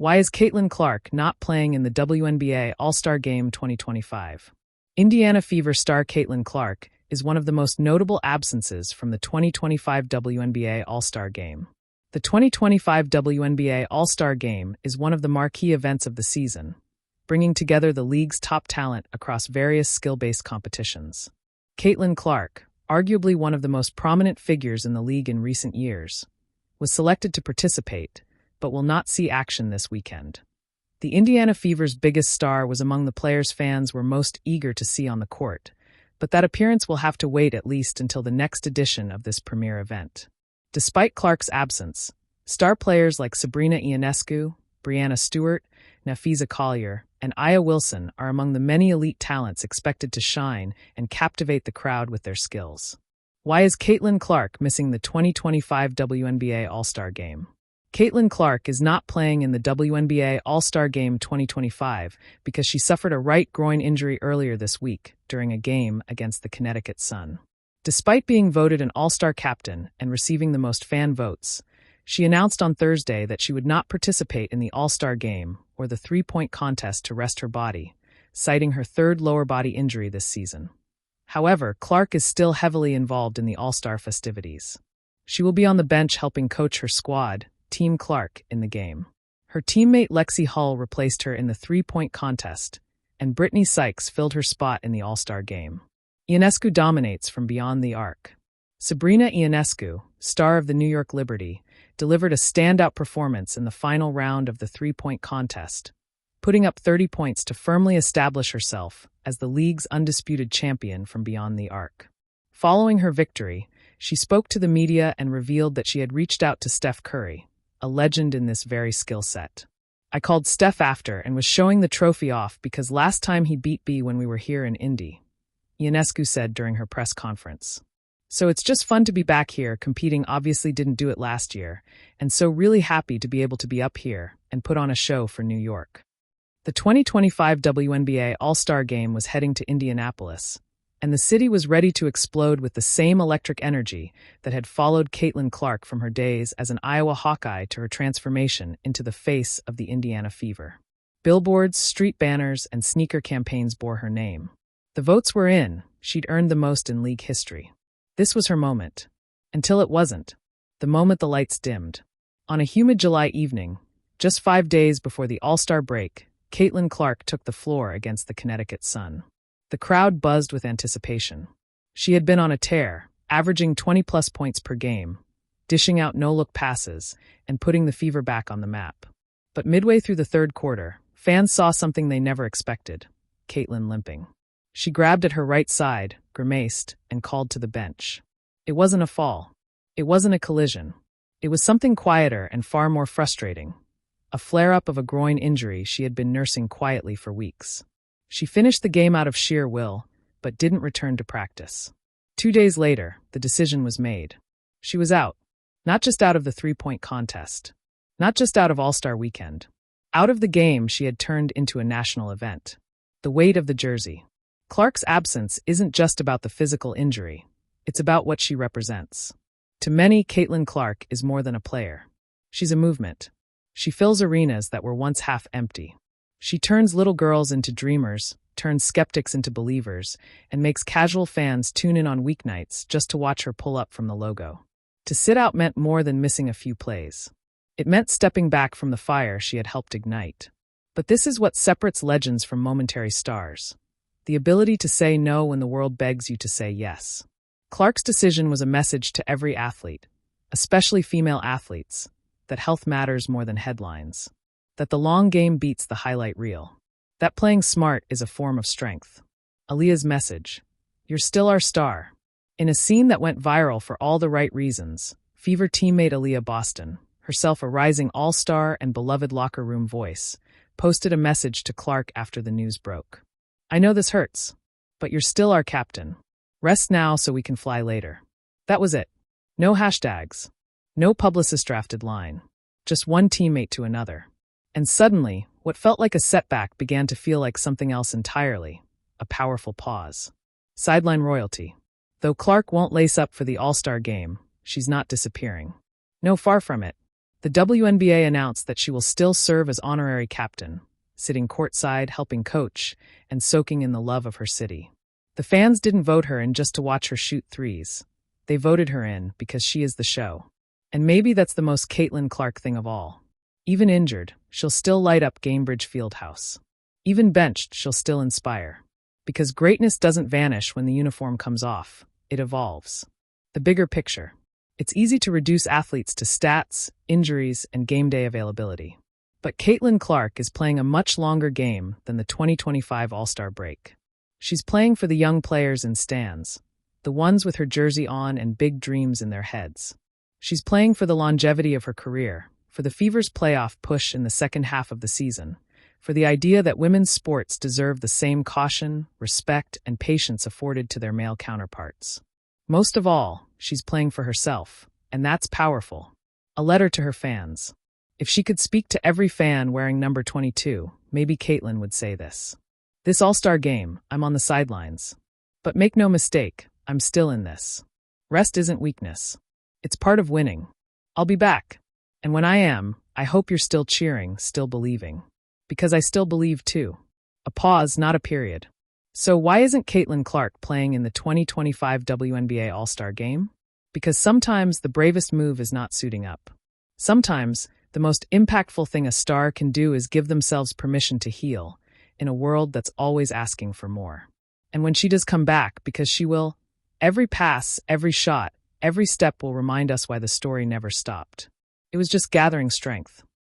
Why is Caitlin Clark not playing in the WNBA All-Star Game 2025? Indiana Fever star Caitlin Clark is one of the most notable absences from the 2025 WNBA All-Star Game. The 2025 WNBA All-Star Game is one of the marquee events of the season, bringing together the league's top talent across various skill-based competitions. Caitlin Clark, arguably one of the most prominent figures in the league in recent years, was selected to participate, but will not see action this weekend. The Indiana Fever's biggest star was among the players fans were most eager to see on the court, but that appearance will have to wait at least until the next edition of this premier event. Despite Clark's absence, star players like Sabrina Ionescu, Breanna Stewart, Napheesa Collier, and Aya Wilson are among the many elite talents expected to shine and captivate the crowd with their skills. Why is Caitlin Clark missing the 2025 WNBA All-Star Game? Caitlin Clark is not playing in the WNBA All-Star Game 2025 because she suffered a right groin injury earlier this week during a game against the Connecticut Sun. Despite being voted an All-Star captain and receiving the most fan votes, she announced on Thursday that she would not participate in the All-Star Game or the three-point contest to rest her body, citing her third lower body injury this season. However, Clark is still heavily involved in the All-Star festivities. She will be on the bench helping coach her squad, Team Clark, in the game. Her teammate Lexi Hull replaced her in the three-point contest, and Brittany Sykes filled her spot in the All-Star Game. Ionescu dominates from beyond the arc. Sabrina Ionescu, star of the New York Liberty, delivered a standout performance in the final round of the three-point contest, putting up 30 points to firmly establish herself as the league's undisputed champion from beyond the arc. Following her victory, she spoke to the media and revealed that she had reached out to Steph Curry, a legend in this very skill set. "I called Steph after and was showing the trophy off because last time he beat B when we were here in Indy," Ionescu said during her press conference. "So it's just fun to be back here competing. Obviously didn't do it last year, and so really happy to be able to be up here and put on a show for New York." The 2025 WNBA All-Star Game was heading to Indianapolis, and the city was ready to explode with the same electric energy that had followed Caitlin Clark from her days as an Iowa Hawkeye to her transformation into the face of the Indiana Fever. Billboards, street banners, and sneaker campaigns bore her name. The votes were in. She'd earned the most in league history. This was her moment. Until it wasn't. The moment the lights dimmed. On a humid July evening, just 5 days before the All-Star break, Caitlin Clark took the floor against the Connecticut Sun. The crowd buzzed with anticipation. She had been on a tear, averaging 20-plus points per game, dishing out no-look passes, and putting the Fever back on the map. But midway through the third quarter, fans saw something they never expected: Caitlin limping. She grabbed at her right side, grimaced, and called to the bench. It wasn't a fall. It wasn't a collision. It was something quieter and far more frustrating: a flare-up of a groin injury she had been nursing quietly for weeks. She finished the game out of sheer will, but didn't return to practice. 2 days later, the decision was made. She was out. Not just out of the three-point contest. Not just out of All-Star Weekend. Out of the game she had turned into a national event. The weight of the jersey. Clark's absence isn't just about the physical injury. It's about what she represents. To many, Caitlin Clark is more than a player. She's a movement. She fills arenas that were once half empty. She turns little girls into dreamers, turns skeptics into believers, and makes casual fans tune in on weeknights just to watch her pull up from the logo. To sit out meant more than missing a few plays. It meant stepping back from the fire she had helped ignite. But this is what separates legends from momentary stars: the ability to say no when the world begs you to say yes. Clark's decision was a message to every athlete, especially female athletes, that health matters more than headlines. That the long game beats the highlight reel. That playing smart is a form of strength. Aaliyah's message: "You're still our star." In a scene that went viral for all the right reasons, Fever teammate Aaliyah Boston, herself a rising all-star and beloved locker room voice, posted a message to Clark after the news broke. "I know this hurts, but you're still our captain. Rest now so we can fly later." That was it. No hashtags. No publicist-drafted line. Just one teammate to another. And suddenly, what felt like a setback began to feel like something else entirely: a powerful pause. Sideline royalty. Though Clark won't lace up for the All-Star Game, she's not disappearing. No, far from it. The WNBA announced that she will still serve as honorary captain, sitting courtside, helping coach, and soaking in the love of her city. The fans didn't vote her in just to watch her shoot threes. They voted her in because she is the show. And maybe that's the most Caitlin Clark thing of all. Even injured, she'll still light up Gainbridge Fieldhouse. Even benched, she'll still inspire. Because greatness doesn't vanish when the uniform comes off. It evolves. The bigger picture. It's easy to reduce athletes to stats, injuries, and game day availability. But Caitlin Clark is playing a much longer game than the 2025 All-Star break. She's playing for the young players in stands, the ones with her jersey on and big dreams in their heads. She's playing for the longevity of her career, for the Fever's playoff push in the second half of the season, for the idea that women's sports deserve the same caution, respect, and patience afforded to their male counterparts. Most of all, she's playing for herself, and that's powerful. A letter to her fans. If she could speak to every fan wearing number 22, maybe Caitlin would say this. This All-Star game, I'm on the sidelines. But make no mistake, I'm still in this. Rest isn't weakness. It's part of winning. I'll be back. And when I am, I hope you're still cheering, still believing. Because I still believe too. A pause, not a period. So why isn't Caitlin Clark playing in the 2025 WNBA All-Star Game? Because sometimes the bravest move is not suiting up. Sometimes, the most impactful thing a star can do is give themselves permission to heal, in a world that's always asking for more. And when she does come back, because she will, every pass, every shot, every step will remind us why the story never stopped. It was just gathering strength.